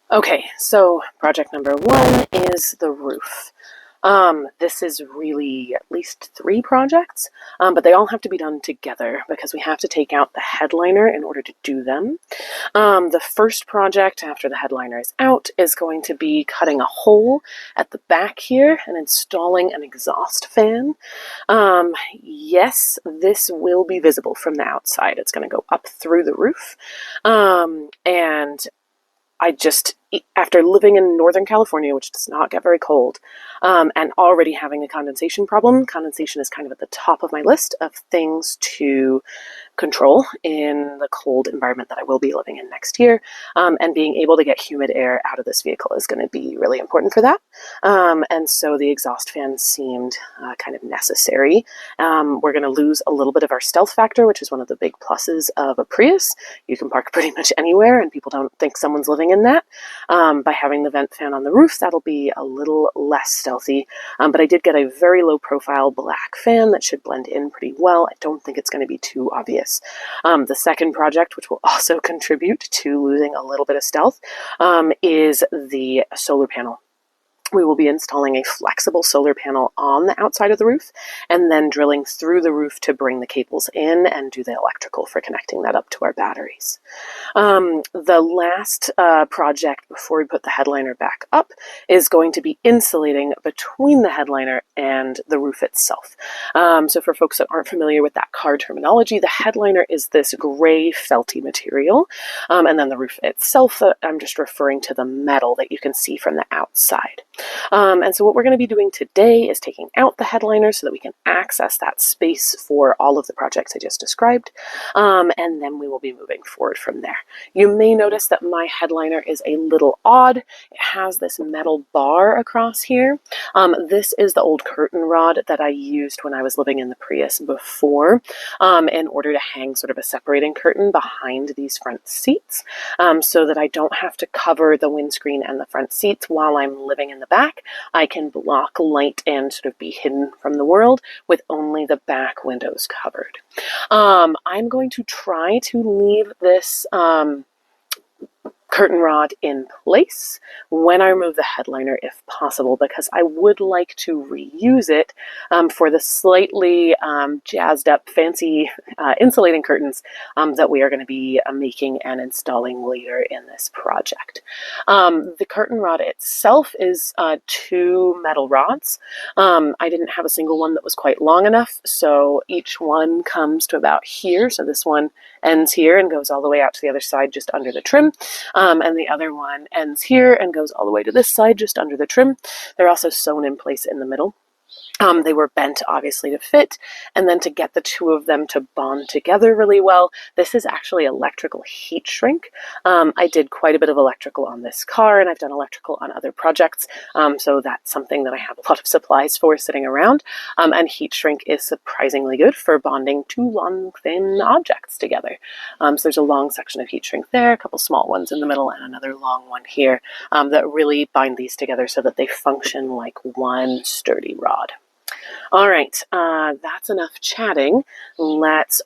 Okay, so project number one is the roof. This is really at least three projects, but they all have to be done together because we have to take out the headliner in order to do them. The first project after the headliner is out is going to be cutting a hole at the back here and installing an exhaust fan. Yes, this will be visible from the outside. It's going to go up through the roof. And I just, after living in Northern California, which does not get very cold, and already having a condensation problem, condensation is kind of at the top of my list of things to control in the cold environment that I will be living in next year. And being able to get humid air out of this vehicle is going to be really important for that. And so the exhaust fan seemed kind of necessary. We're going to lose a little bit of our stealth factor, which is one of the big pluses of a Prius. You can park pretty much anywhere and people don't think someone's living in that. By having the vent fan on the roof, that'll be a little less stealthy. But I did get a very low profile black fan that should blend in pretty well. I don't think it's going to be too obvious. The second project, which will also contribute to losing a little bit of stealth, is the solar panel. We will be installing a flexible solar panel on the outside of the roof and then drilling through the roof to bring the cables in and do the electrical for connecting that up to our batteries. The last project before we put the headliner back up is going to be insulating between the headliner and the roof itself. So for folks that aren't familiar with that car terminology, the headliner is this gray felty material, and then the roof itself, I'm just referring to the metal that you can see from the outside. And so what we're going to be doing today is taking out the headliner so that we can access that space for all of the projects I just described, and then we will be moving forward from there. You may notice that my headliner is a little odd. It has this metal bar across here. This is the old curtain rod that I used when I was living in the Prius before, in order to hang sort of a separating curtain behind these front seats, so that I don't have to cover the windscreen and the front seats while I'm living in the back. I can block light and sort of be hidden from the world with only the back windows covered. I'm going to try to leave this curtain rod in place when I remove the headliner if possible, because I would like to reuse it for the slightly jazzed up fancy insulating curtains that we are going to be making and installing later in this project. The curtain rod itself is two metal rods. I didn't have a single one that was quite long enough, so each one comes to about here. So this one ends here and goes all the way out to the other side just under the trim. And the other one ends here and goes all the way to this side just under the trim. They're also sewn in place in the middle. They were bent, obviously, to fit, and then to get the two of them to bond together really well, this is actually electrical heat shrink. I did quite a bit of electrical on this car, and I've done electrical on other projects, so that's something that I have a lot of supplies for sitting around, and heat shrink is surprisingly good for bonding two long, thin objects together. So there's a long section of heat shrink there, a couple small ones in the middle, and another long one here that really bind these together so that they function like one sturdy rod. All right, that's enough chatting. Let's,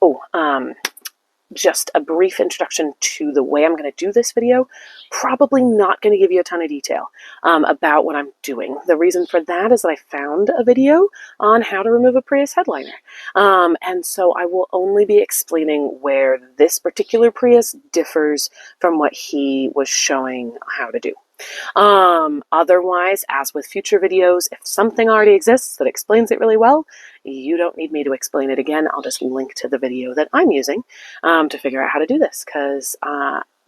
just a brief introduction to the way I'm going to do this video. Probably not going to give you a ton of detail about what I'm doing. The reason for that is that I found a video on how to remove a Prius headliner. And so I will only be explaining where this particular Prius differs from what he was showing how to do. Otherwise, as with future videos, if something already exists that explains it really well, you don't need me to explain it again. I'll just link to the video that I'm using to figure out how to do this, because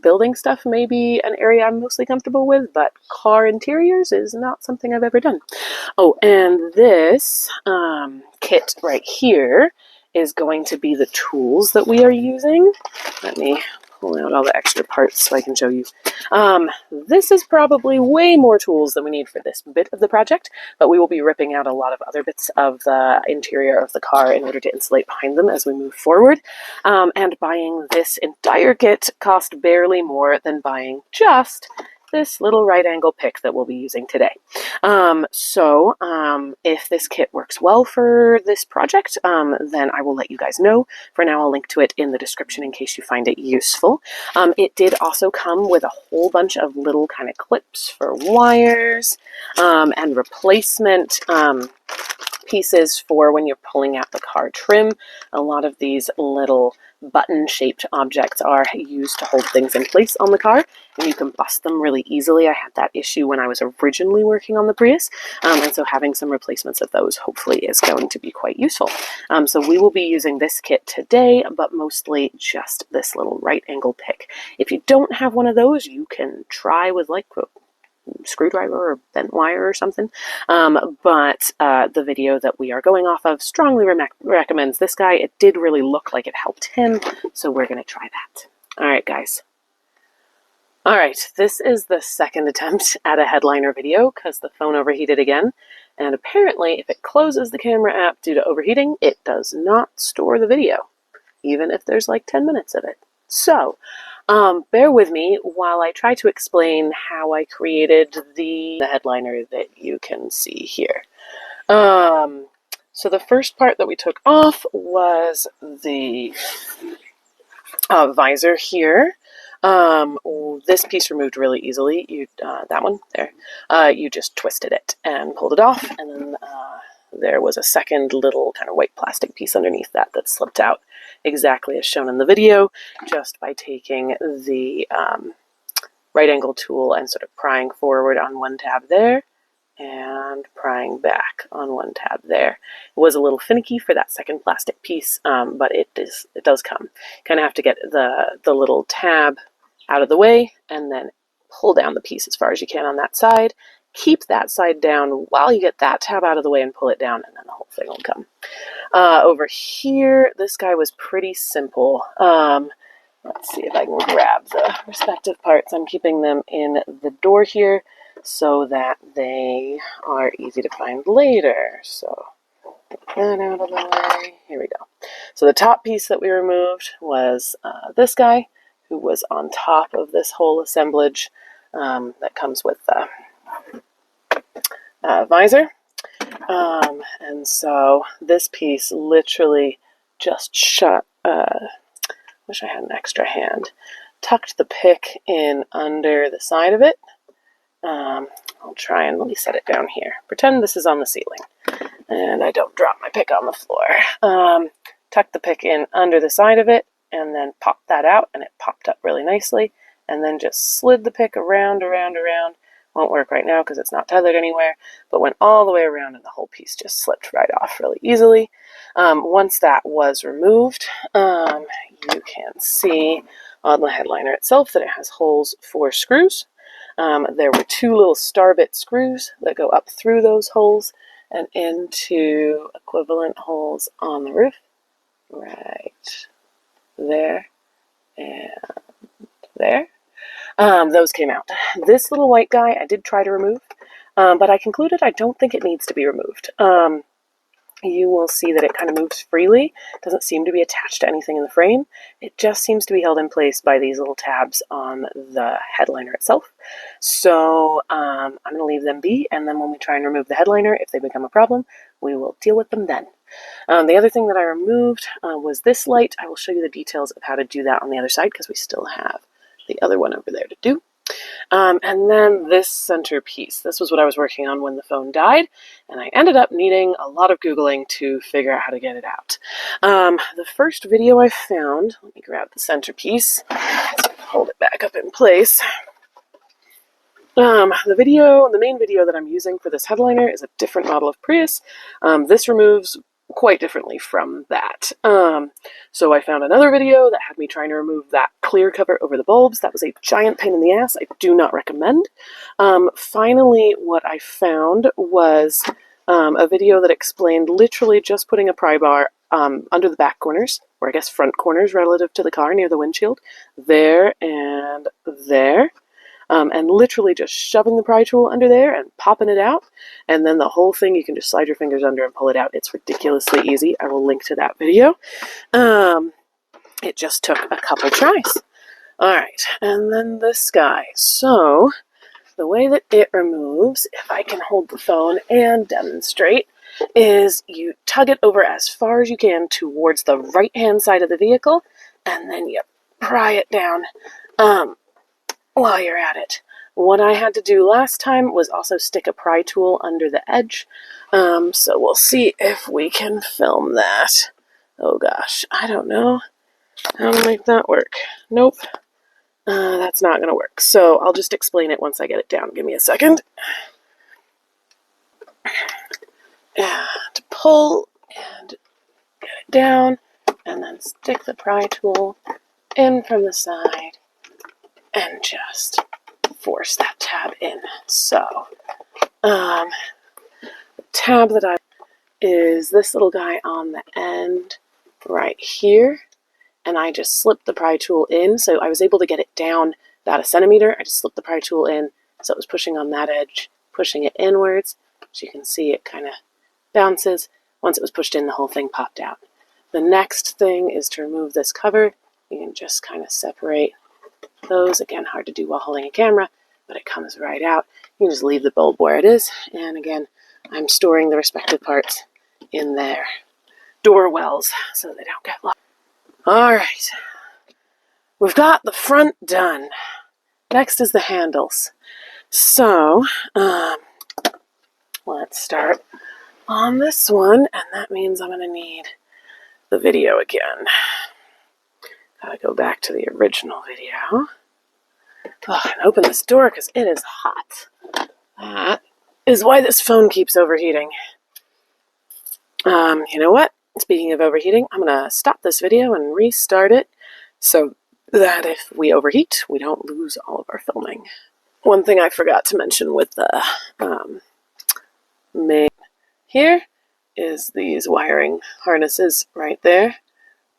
building stuff may be an area I'm mostly comfortable with, but car interiors is not something I've ever done. Oh, and this kit right here is going to be the tools that we are using. Let me pull out all the extra parts so I can show you. This is probably way more tools than we need for this bit of the project, but we will be ripping out a lot of other bits of the interior of the car in order to insulate behind them as we move forward. And buying this entire kit cost barely more than buying just this little right angle pick that we'll be using today. If this kit works well for this project, then I will let you guys know. For now, I'll link to it in the description in case you find it useful. It did also come with a whole bunch of little kind of clips for wires and replacement pieces for when you're pulling out the car trim. A lot of these little button-shaped objects are used to hold things in place on the car, and you can bust them really easily. I had that issue when I was originally working on the Prius, and so having some replacements of those hopefully is going to be quite useful. So we will be using this kit today, but mostly just this little right angle pick. If you don't have one of those, you can try with like screwdriver or bent wire or something, but the video that we are going off of strongly recommends this guy. It did really look like it helped him, so we're going to try that. All right, guys. All right, this is the second attempt at a headliner video because the phone overheated again, and apparently if it closes the camera app due to overheating, it does not store the video, even if there's like 10 minutes of it. So bear with me while I try to explain how I created the headliner that you can see here. So the first part that we took off was the visor here. This piece removed really easily. That one there. You just twisted it and pulled it off, and then there was a second little kind of white plastic piece underneath that slipped out exactly as shown in the video, just by taking the right angle tool and sort of prying forward on one tab there and prying back on one tab there. It was a little finicky for that second plastic piece, but it does come. Kind of have to get the little tab out of the way and then pull down the piece as far as you can on that side. Keep that side down while you get that tab out of the way and pull it down, and then the whole thing will come. Over here, this guy was pretty simple. Let's see if I can grab the respective parts. I'm keeping them in the door here so that they are easy to find later. So get that out of the way. Here we go. So the top piece that we removed was this guy, who was on top of this whole assemblage that comes with the visor. And so this piece literally just shut, wish I had an extra hand, tucked the pick in under the side of it. I'll try and let me set it down here. Pretend this is on the ceiling and I don't drop my pick on the floor. Tuck the pick in under the side of it and then pop that out, and it popped up really nicely, and then just slid the pick around. Won't work right now because it's not tethered anywhere, but went all the way around and the whole piece just slipped right off really easily. Once that was removed, you can see on the headliner itself that it has holes for screws. There were two little star bit screws that go up through those holes and into equivalent holes on the roof. Right there and there. Those came out. This little white guy I did try to remove, but I concluded I don't think it needs to be removed. You will see that it kind of moves freely. It doesn't seem to be attached to anything in the frame. It just seems to be held in place by these little tabs on the headliner itself. So I'm going to leave them be, and then when we try and remove the headliner, if they become a problem, we will deal with them then. The other thing that I removed was this light. I will show you the details of how to do that on the other side because we still have the other one over there to do. And then this centerpiece. This was what I was working on when the phone died, and I ended up needing a lot of Googling to figure out how to get it out. The first video I found, let me grab the centerpiece, hold it back up in place. The main video that I'm using for this headliner is a different model of Prius. This removes quite differently from that. So I found another video that had me trying to remove that clear cover over the bulbs. That was a giant pain in the ass. I do not recommend. Finally, what I found was a video that explained literally just putting a pry bar under the back corners, or I guess front corners relative to the car near the windshield, there and there. And literally just shoving the pry tool under there and popping it out, and then the whole thing you can just slide your fingers under and pull it out. It's ridiculously easy. I will link to that video. It just took a couple tries. All right, and then this guy. So the way that it removes, if I can hold the phone and demonstrate, is you tug it over as far as you can towards the right-hand side of the vehicle, and then you pry it down while you're at it. What I had to do last time was also stick a pry tool under the edge, so we'll see if we can film that. Oh gosh, I don't know how to make that work. Nope, that's not going to work. So I'll just explain it once I get it down. Give me a second. And pull and get it down, and then stick the pry tool in from the side and just force that tab in. So, the tab that I is this little guy on the end right here, and I just slipped the pry tool in, so I was able to get it down about a centimeter. I just slipped the pry tool in, so it was pushing on that edge, pushing it inwards. As you can see, it kind of bounces. Once it was pushed in, the whole thing popped out. The next thing is to remove this cover. You can just kind of separate those. Again, hard to do while holding a camera, but it comes right out. You can just leave the bulb where it is. And again, I'm storing the respective parts in their door wells so they don't get lost. All right, we've got the front done. Next is the handles. So, let's start on this one, and that means I'm going to need the video again. Gotta go back to the original video. Oh, and open this door because it is hot. That is why this phone keeps overheating. You know what? Speaking of overheating, I'm going to stop this video and restart it so that if we overheat, we don't lose all of our filming. One thing I forgot to mention with the main here is these wiring harnesses right there.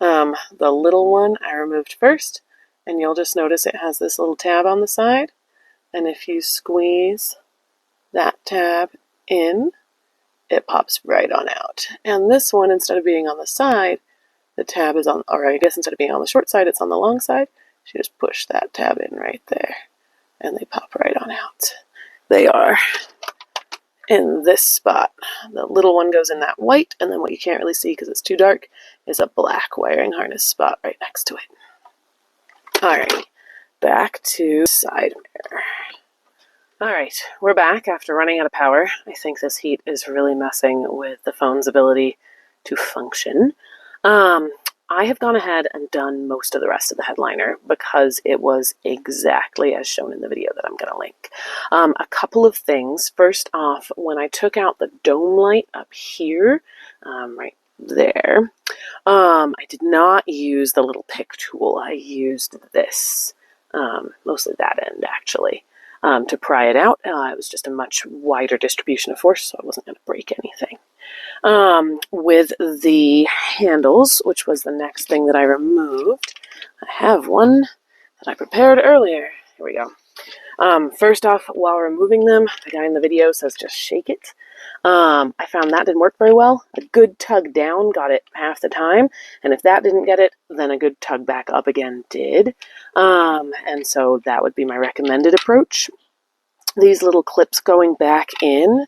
The little one I removed first, and you'll just notice it has this little tab on the side, and if you squeeze that tab in, it pops right on out. And this one, instead of being on the side, the tab is on, or I guess instead of being on the short side, it's on the long side. So you just push that tab in right there, and they pop right on out. They are in this spot. The little one goes in that white, and then what you can't really see because it's too dark is a black wiring harness spot right next to it. Alrighty, back to side mirror. Alright, we're back after running out of power. I think this heat is really messing with the phone's ability to function. I have gone ahead and done most of the rest of the headliner because it was exactly as shown in the video that I'm going to link. A couple of things. First off, when I took out the dome light up here, right there, I did not use the little pick tool. I used this, mostly that end actually, to pry it out. It was just a much wider distribution of force, so I wasn't going to break anything. With the handles, which was the next thing that I removed, I have one that I prepared earlier. Here we go. First off, while removing them, the guy in the video says just shake it. I found that didn't work very well. A good tug down got it half the time, and if that didn't get it, then a good tug back up again did. And so that would be my recommended approach. These little clips going back in,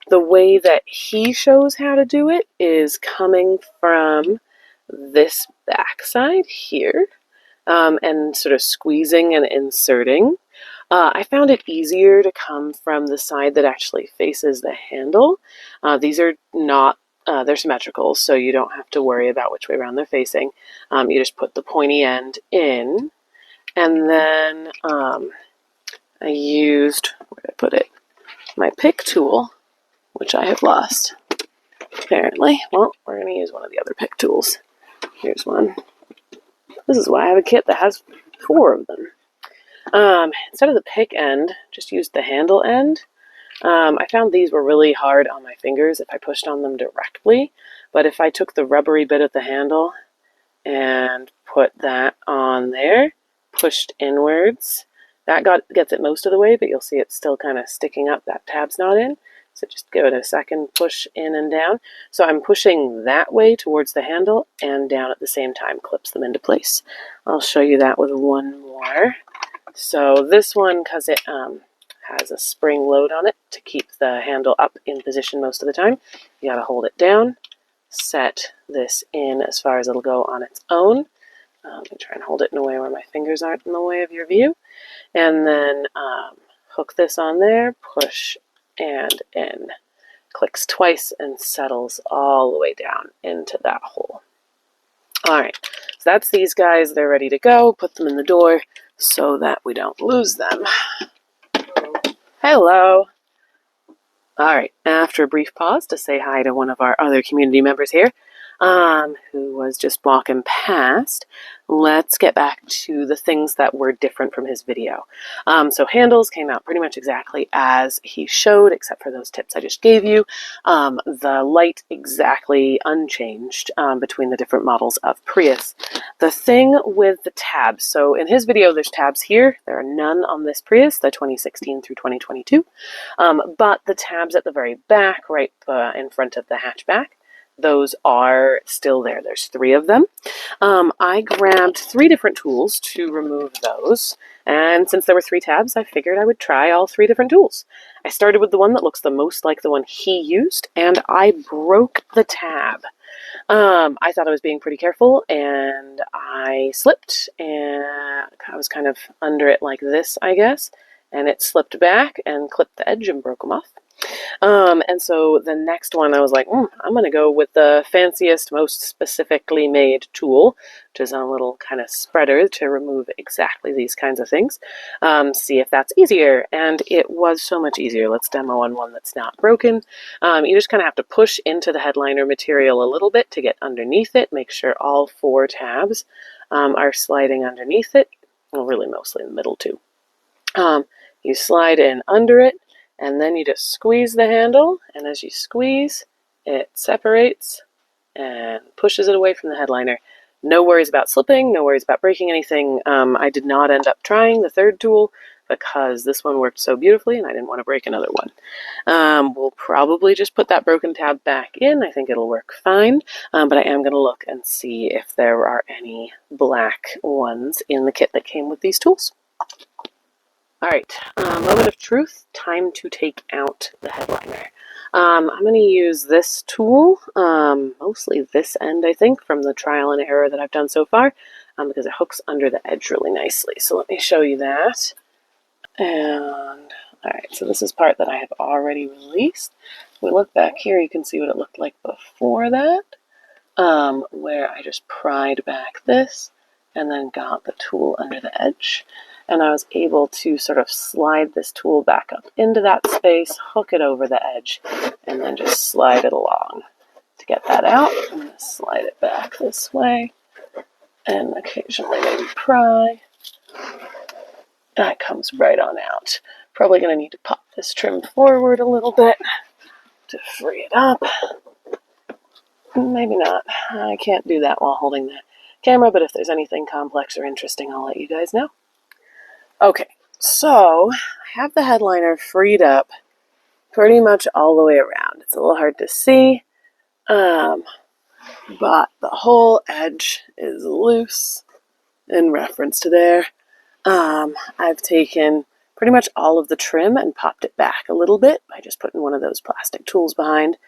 the way that he shows how to do it is coming from this back side here, and sort of squeezing and inserting. I found it easier to come from the side that actually faces the handle. These are not, they're symmetrical, so you don't have to worry about which way around they're facing. You just put the pointy end in, and then I used, where did I put it? My pick tool, which I have lost, apparently. Well, we're going to use one of the other pick tools. Here's one. This is why I have a kit that has 4 of them. Instead of the pick end, just used the handle end. I found these were really hard on my fingers if I pushed on them directly, but if I took the rubbery bit of the handle and put that on there, pushed inwards, that gets it most of the way, but you'll see it's still kind of sticking up. That tab's not in. So just give it a second push in and down. So I'm pushing that way towards the handle and down at the same time, clips them into place. I'll show you that with one more. So this one, because it has a spring load on it to keep the handle up in position most of the time. You gotta hold it down, set this in as far as it'll go on its own. And try and hold it in a way where my fingers aren't in the way of your view. And then hook this on there, push and in. Clicks twice and settles all the way down into that hole. All right, so that's these guys. They're ready to go. Put them in the door so that we don't lose them. Hello. All right, after a brief pause to say hi to one of our other community members here, who was just walking past, let's get back to the things that were different from his video. So handles came out pretty much exactly as he showed, except for those tips I just gave you. The light exactly unchanged between the different models of Prius. The thing with the tabs, so in his video there's tabs here. There are none on this Prius, the 2016 through 2022. But the tabs at the very back, right in front of the hatchback, those are still there. There's 3 of them. I grabbed 3 different tools to remove those, and since there were 3 tabs, I figured I would try all 3 different tools. I started with the one that looks the most like the one he used, and I broke the tab. I thought I was being pretty careful, and I slipped, and I was kind of under it like this, I guess, and it slipped back and clipped the edge and broke them off. And so the next one I was like, I'm going to go with the fanciest, most specifically made tool, which is a little kind of spreader to remove exactly these kinds of things. See if that's easier. And it was so much easier. Let's demo on one that's not broken. You just kind of have to push into the headliner material a little bit to get underneath it. Make sure all 4 tabs are sliding underneath it. Well, really mostly in the middle too. You slide in under it, and then you just squeeze the handle, and as you squeeze, it separates and pushes it away from the headliner. No worries about slipping, no worries about breaking anything. I did not end up trying the 3rd tool because this one worked so beautifully and I didn't want to break another one. We'll probably just put that broken tab back in. I think it'll work fine, but I am going to look and see if there are any black ones in the kit that came with these tools. All right, moment of truth, time to take out the headliner. I'm going to use this tool, mostly this end, I think, from the trial and error that I've done so far, because it hooks under the edge really nicely. So let me show you that. And, all right, so this is part that I have already released. If we look back here, you can see what it looked like before that, where I just pried back this and then got the tool under the edge. And I was able to sort of slide this tool back up into that space, hook it over the edge, and then just slide it along. To get that out, I'm going to slide it back this way, and occasionally maybe pry. That comes right on out. Probably going to need to pop this trim forward a little bit to free it up. Maybe not. I can't do that while holding the camera, but if there's anything complex or interesting, I'll let you guys know. Okay, so I have the headliner freed up pretty much all the way around. It's a little hard to see, but the whole edge is loose in reference to there. I've taken pretty much all of the trim and popped it back a little bit by just putting one of those plastic tools behind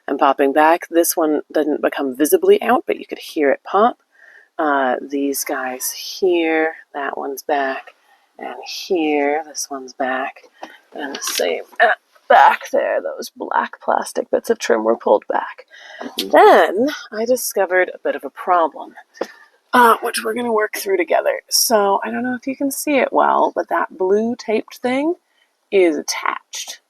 and popping back. This one didn't become visibly out, but you could hear it pop. These guys here, that one's back. And here, this one's back, and the same back there, those black plastic bits of trim were pulled back. Then I discovered a bit of a problem, which we're going to work through together. So I don't know if you can see it well, but that blue taped thing is attached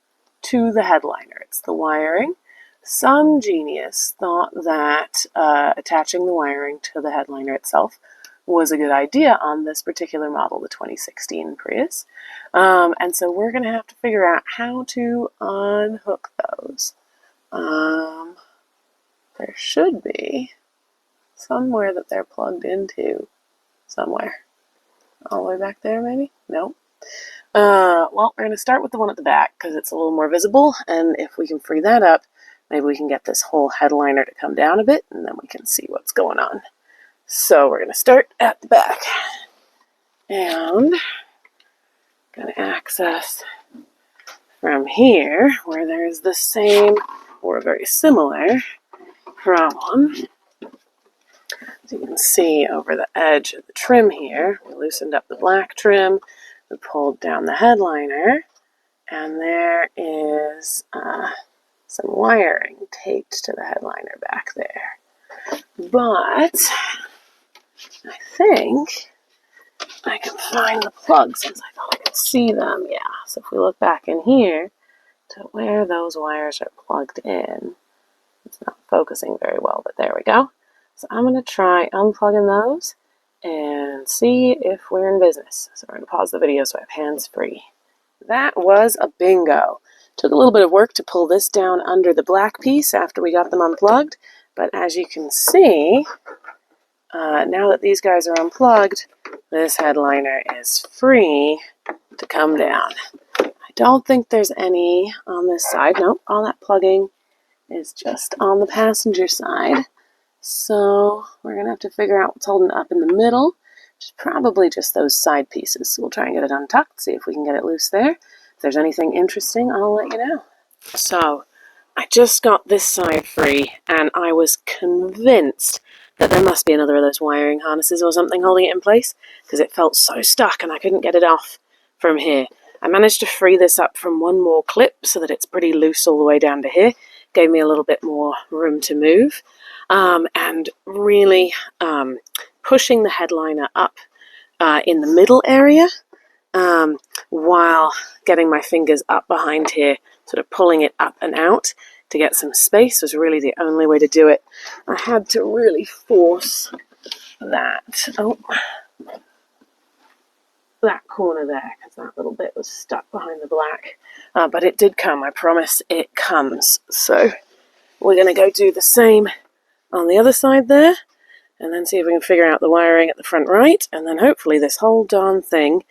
to the headliner. It's the wiring. Some genius thought that attaching the wiring to the headliner itself was a good idea on this particular model, the 2016 Prius. And so we're going to have to figure out how to unhook those. There should be somewhere that they're plugged into. Somewhere. All the way back there, maybe? No. Well, we're going to start with the one at the back because it's a little more visible, and if we can free that up, maybe we can get this whole headliner to come down a bit, and then we can see what's going on. So we're going to start at the back, and going to access from here, where there's the same or very similar problem. As you can see over the edge of the trim here, we loosened up the black trim, we pulled down the headliner, and there is some wiring taped to the headliner back there. But I think I can find the plugs since I thought I could see them. Yeah, so if we look back in here to where those wires are plugged in, it's not focusing very well, but there we go. So I'm going to try unplugging those and see if we're in business. So we're going to pause the video so I have hands free. That was a bingo. Took a little bit of work to pull this down under the black piece after we got them unplugged, but as you can see, now that these guys are unplugged, this headliner is free to come down. I don't think there's any on this side. Nope, all that plugging is just on the passenger side. So we're going to have to figure out what's holding it up in the middle, which is probably just those side pieces. So we'll try and get it untucked, see if we can get it loose there. If there's anything interesting, I'll let you know. So I just got this side free, and I was convinced that there must be another of those wiring harnesses or something holding it in place, because it felt so stuck and I couldn't get it off from here. I managed to free this up from one more clip so that it's pretty loose all the way down to here. Gave me a little bit more room to move. And really pushing the headliner up in the middle area while getting my fingers up behind here, sort of pulling it up and out to get some space was really the only way to do it. I had to really force that corner there, because that little bit was stuck behind the black. But it did come, I promise it comes. So we're going to go do the same on the other side there, and then see if we can figure out the wiring at the front right, and then hopefully this whole darn thing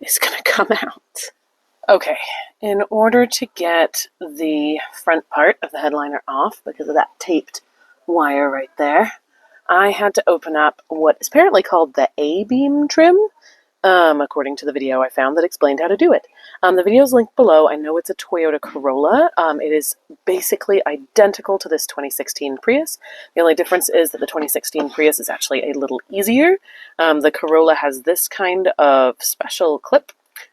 is going to come out. Okay, in order to get the front part of the headliner off, because of that taped wire right there, I had to open up what is apparently called the A-beam trim, according to the video I found that explained how to do it. The video is linked below. I know it's a Toyota Corolla. It is basically identical to this 2016 Prius. The only difference is that the 2016 Prius is actually a little easier. The Corolla has this kind of special clip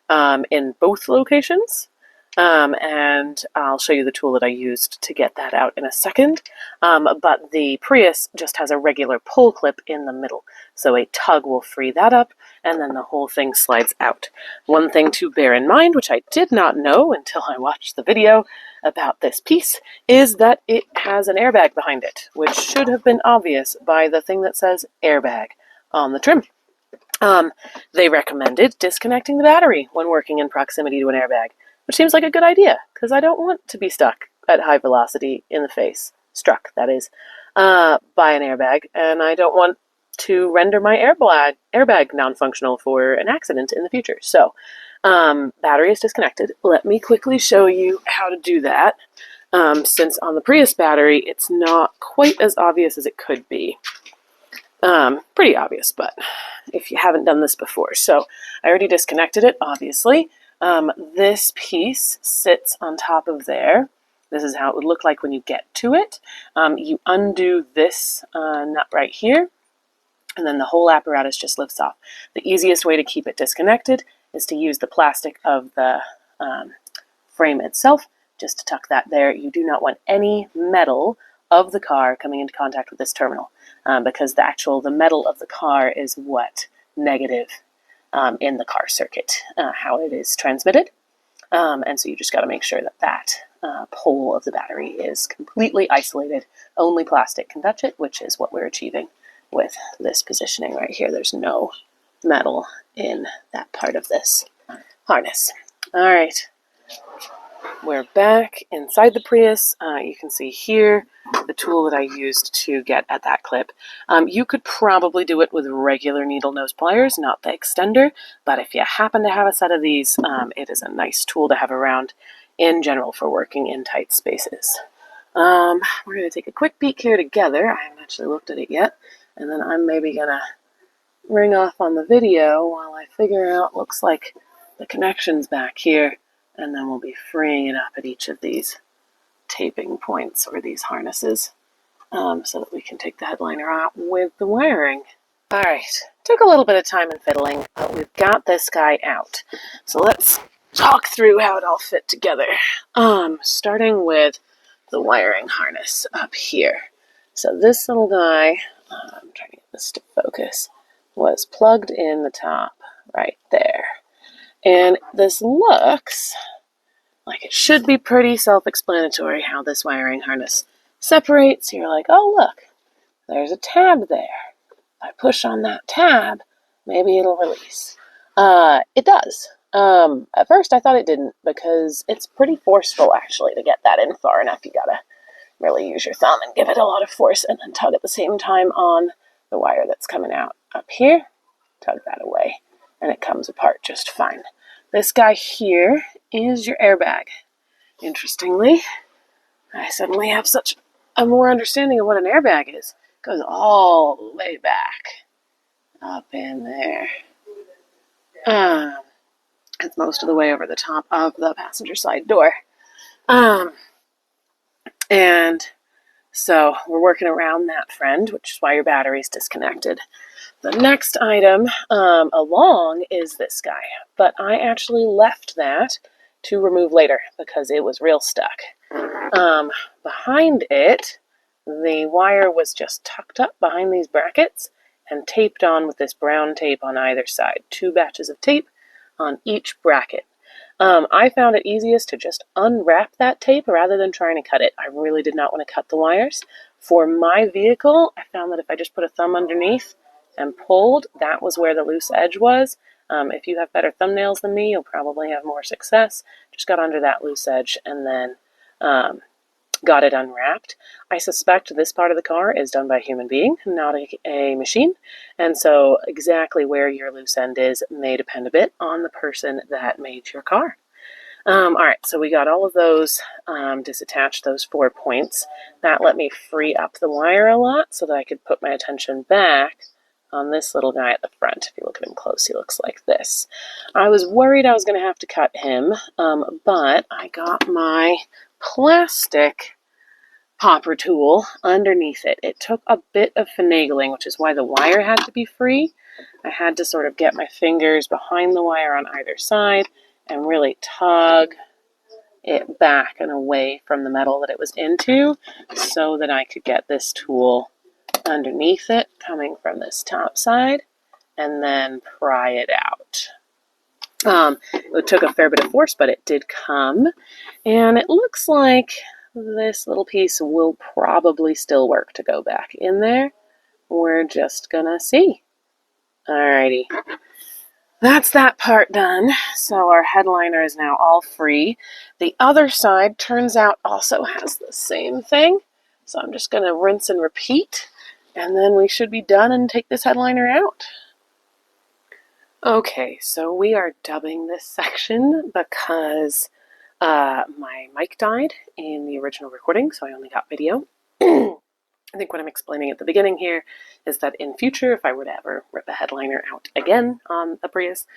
in both locations. And I'll show you the tool that I used to get that out in a second. But the Prius just has a regular pull clip in the middle. So a tug will free that up, and then the whole thing slides out. One thing to bear in mind, which I did not know until I watched the video about this piece, is that it has an airbag behind it, which should have been obvious by the thing that says airbag on the trim. They recommended disconnecting the battery when working in proximity to an airbag, which seems like a good idea, because I don't want to be stuck at high velocity in the face, struck, that is, by an airbag, and I don't want to render my airbag non-functional for an accident in the future. So, battery is disconnected. Let me quickly show you how to do that, since on the Prius battery, it's not quite as obvious as it could be. Pretty obvious, but if you haven't done this before. So, I already disconnected it, obviously. This piece sits on top of there. This is how it would look like when you get to it. You undo this nut right here, and then the whole apparatus just lifts off. The easiest way to keep it disconnected is to use the plastic of the frame itself, just to tuck that there. You do not want any metal of the car coming into contact with this terminal, because the metal of the car is what negative in the car circuit, how it is transmitted. And so you just got to make sure that that pole of the battery is completely isolated. Only plastic can touch it, which is what we're achieving with this positioning right here. There's no metal in that part of this harness. All right, we're back inside the Prius. You can see here the tool that I used to get at that clip. You could probably do it with regular needle nose pliers, not the extender, but if you happen to have a set of these, it is a nice tool to have around in general for working in tight spaces. We're going to take a quick peek here together. I haven't actually looked at it yet, and then I'm maybe going to ring off on the video while I figure out, looks like the connections back here and then we'll be freeing it up at each of these taping points or these harnesses so that we can take the headliner out with the wiring. All right, took a little bit of time and fiddling, but we've got this guy out. So let's talk through how it all fit together. Starting with the wiring harness up here. So this little guy, I'm trying to get this to focus, was plugged in the top right there. And this looks like it should be pretty self-explanatory how this wiring harness separates. You're like, oh look, there's a tab there. If I push on that tab, maybe it'll release. It does. At first I thought it didn't because it's pretty forceful actually to get that in far enough. You gotta really use your thumb and give it a lot of force and then tug at the same time on the wire that's coming out up here. Tug that away and it comes apart just fine. This guy here is your airbag. Interestingly, I suddenly have such a more understanding of what an airbag is. It goes all the way back up in there. It's most of the way over the top of the passenger side door. And so we're working around that friend, which is why your battery's disconnected. The next item along is this guy, but I actually left that to remove later because it was real stuck. Behind it, the wire was just tucked up behind these brackets and taped on with this brown tape on either side. 2 batches of tape on each bracket. I found it easiest to just unwrap that tape rather than trying to cut it. I really did not want to cut the wires. For my vehicle, I found that if I just put a thumb underneath and pulled, that was where the loose edge was. If you have better thumbnails than me, you'll probably have more success. Just got under that loose edge and then got it unwrapped. I suspect this part of the car is done by a human being, not a machine, and so exactly where your loose end is may depend a bit on the person that made your car. All right, so we got all of those disattached, those 4 points. That let me free up the wire a lot so that I could put my attention back on this little guy at the front. If you look at him close, he looks like this. I was worried I was going to have to cut him, but I got my plastic popper tool underneath it. It took a bit of finagling, which is why the wire had to be free. I had to sort of get my fingers behind the wire on either side and really tug it back and away from the metal that it was into so that I could get this tool underneath it coming from this top side and then pry it out. It took a fair bit of force, but it did come, and it looks like this little piece will probably still work to go back in there. We're just gonna see. Alrighty. That's that part done. So our headliner is now all free. The other side turns out also has the same thing. So I'm just gonna rinse and repeat, and then we should be done and take this headliner out. Okay, so we are dubbing this section because my mic died in the original recording, so I only got video. I think what I'm explaining at the beginning here is that in future, if I were to ever rip a headliner out again on a Prius,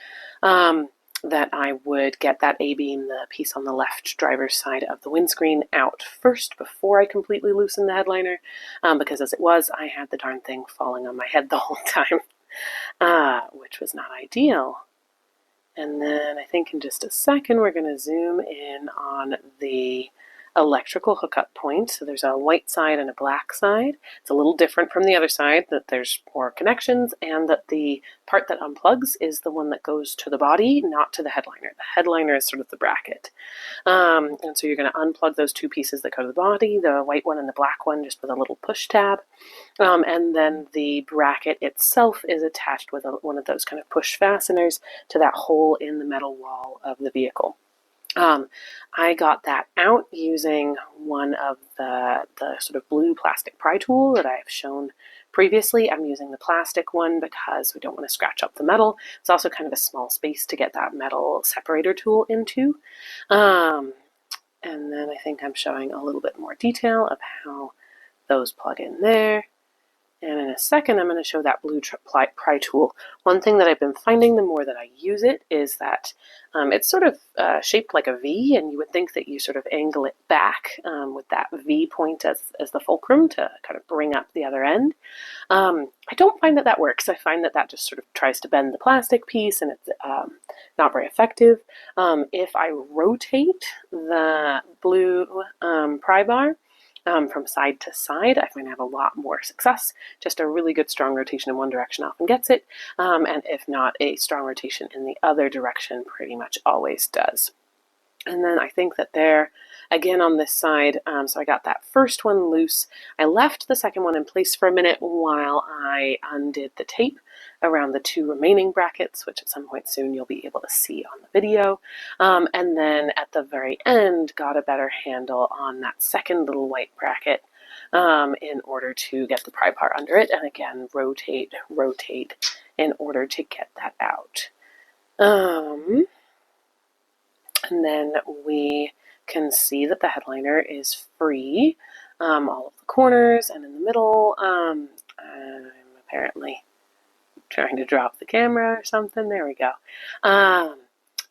that I would get that A-beam, the piece on the left driver's side of the windscreen, out first before I completely loosened the headliner, because as it was, I had the darn thing falling on my head the whole time. Which was not ideal. And then I think in just a second we're going to zoom in on the electrical hookup point. So there's a white side and a black side. It's a little different from the other side, that there's more connections, and that the part that unplugs is the one that goes to the body, not to the headliner. The headliner is sort of the bracket. And so you're going to unplug those 2 pieces that go to the body, the white one and the black one, just with a little push tab. And then the bracket itself is attached with one of those kind of push fasteners to that hole in the metal wall of the vehicle. I got that out using one of the sort of blue plastic pry tool that I've shown previously. I'm using the plastic one because we don't want to scratch up the metal. It's also kind of a small space to get that metal separator tool into. And then I think I'm showing a little bit more detail of how those plug in there. And in a second, I'm going to show that blue pry tool. One thing that I've been finding the more that I use it is that it's sort of shaped like a V, and you would think that you sort of angle it back with that V point as the fulcrum to kind of bring up the other end. I don't find that that works. I find that that just sort of tries to bend the plastic piece, and it's not very effective. If I rotate the blue pry bar, from side to side, I find I have a lot more success. Just a really good strong rotation in one direction often gets it, and if not, a strong rotation in the other direction pretty much always does. And then I think that there, again on this side, so I got that first one loose. I left the second one in place for a minute while I undid the tape around the two remaining brackets, which at some point soon you'll be able to see on the video. And then at the very end, got a better handle on that second little white bracket in order to get the pry bar under it. And again, rotate in order to get that out. And then we can see that the headliner is free, all of the corners and in the middle. I'm apparently trying to drop the camera or something. There we go.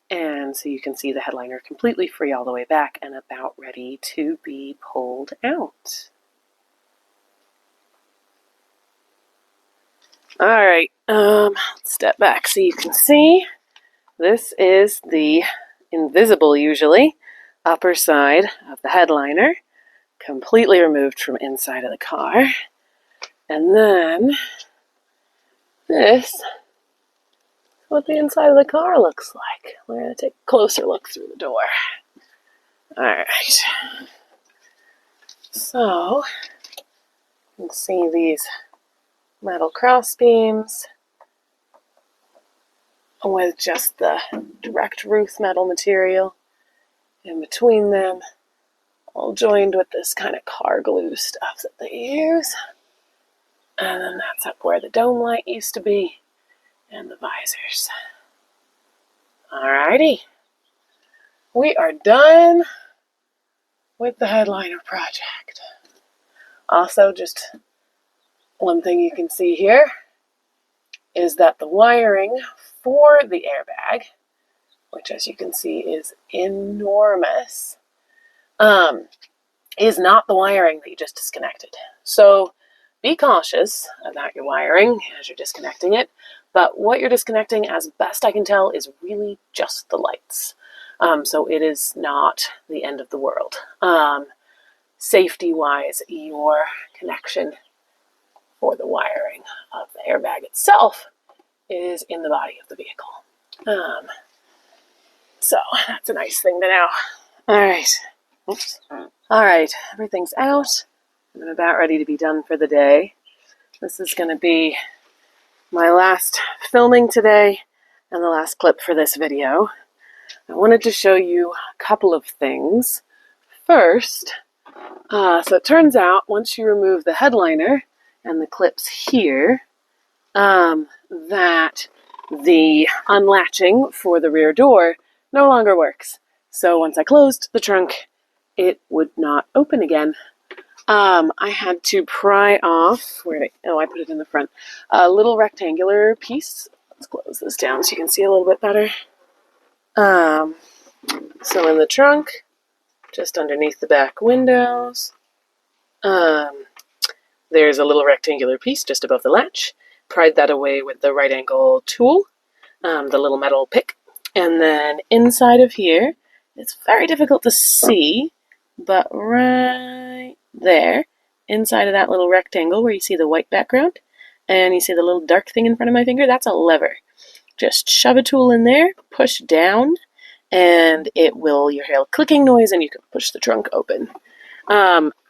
And so you can see the headliner completely free all the way back and about ready to be pulled out. All right, let's step back so you can see. This is the invisible, usually, upper side of the headliner, completely removed from inside of the car. And then this is what the inside of the car looks like. We're going to take a closer look through the door. All right. So, you can see these metal cross beams with just the direct Ruth metal material in between them, all joined with this kind of car glue stuff that they use. And then that's up where the dome light used to be, and the visors. Alrighty, we are done with the headliner project. Also, just one thing you can see here is that the wiring for the airbag, which as you can see is enormous, is not the wiring that you just disconnected. So be cautious about your wiring as you're disconnecting it, but what you're disconnecting, as best I can tell, is really just the lights. So it is not the end of the world. Safety-wise, your connection for the wiring of the airbag itself is in the body of the vehicle. So that's a nice thing to know. All right. Oops. All right, everything's out. I'm about ready to be done for the day. This is going to be my last filming today and the last clip for this video. I wanted to show you a couple of things. First, so it turns out once you remove the headliner and the clips here, that the unlatching for the rear door no longer works. So once I closed the trunk, it would not open again. I had to pry off, I put it in the front, a little rectangular piece. Let's close this down so you can see a little bit better. So in the trunk, just underneath the back windows, there's a little rectangular piece just above the latch. Pried that away with the right angle tool, the little metal pick. And then inside of here, it's very difficult to see, but right there, inside of that little rectangle where you see the white background, and you see the little dark thing in front of my finger, that's a lever. Just shove a tool in there, push down, and it will, you'll hear a clicking noise, and you can push the trunk open.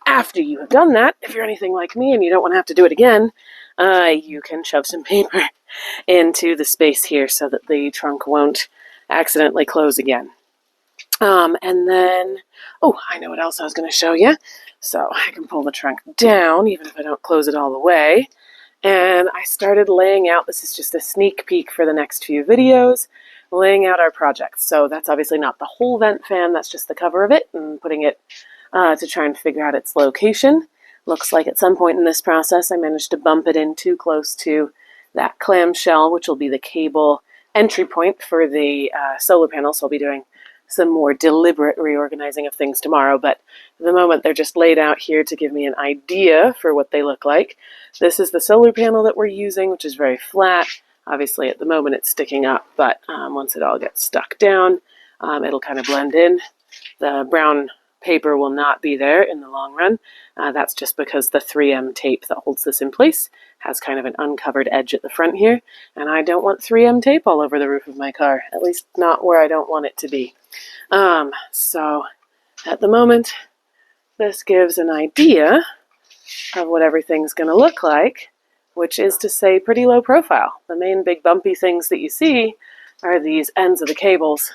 After you have done that, if you're anything like me and you don't want to have to do it again, you can shove some paper into the space here so that the trunk won't accidentally close again. And then, I know what else I was going to show you. So I can pull the trunk down, even if I don't close it all the way. And I started laying out, this is just a sneak peek for the next few videos, laying out our project. So that's obviously not the whole vent fan, that's just the cover of it, and putting it to try and figure out its location. Looks like at some point in this process I managed to bump it in too close to that clamshell, which will be the cable entry point for the solar panel, so I'll be doing some more deliberate reorganizing of things tomorrow, but at the moment they're just laid out here to give me an idea for what they look like. This is the solar panel that we're using, which is very flat. Obviously at the moment it's sticking up, but once it all gets stuck down, it'll kind of blend in. The brown paper will not be there in the long run. That's just because the 3M tape that holds this in place has kind of an uncovered edge at the front here, and I don't want 3M tape all over the roof of my car, at least not where I don't want it to be. So at the moment, this gives an idea of what everything's going to look like, which is to say pretty low profile. The main big bumpy things that you see are these ends of the cables,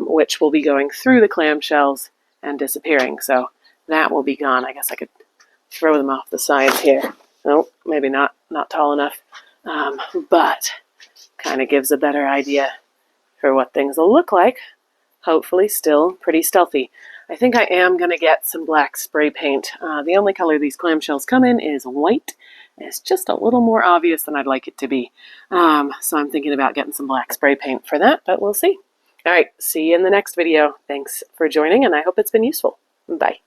which will be going through the clamshells and disappearing. So that will be gone. I guess I could throw them off the sides here. No, maybe not tall enough, but kind of gives a better idea for what things will look like. Hopefully still pretty stealthy. I think I am going to get some black spray paint. The only color these clamshells come in is white. It's just a little more obvious than I'd like it to be. So I'm thinking about getting some black spray paint for that, but we'll see. All right, see you in the next video. Thanks for joining, and I hope it's been useful. Bye.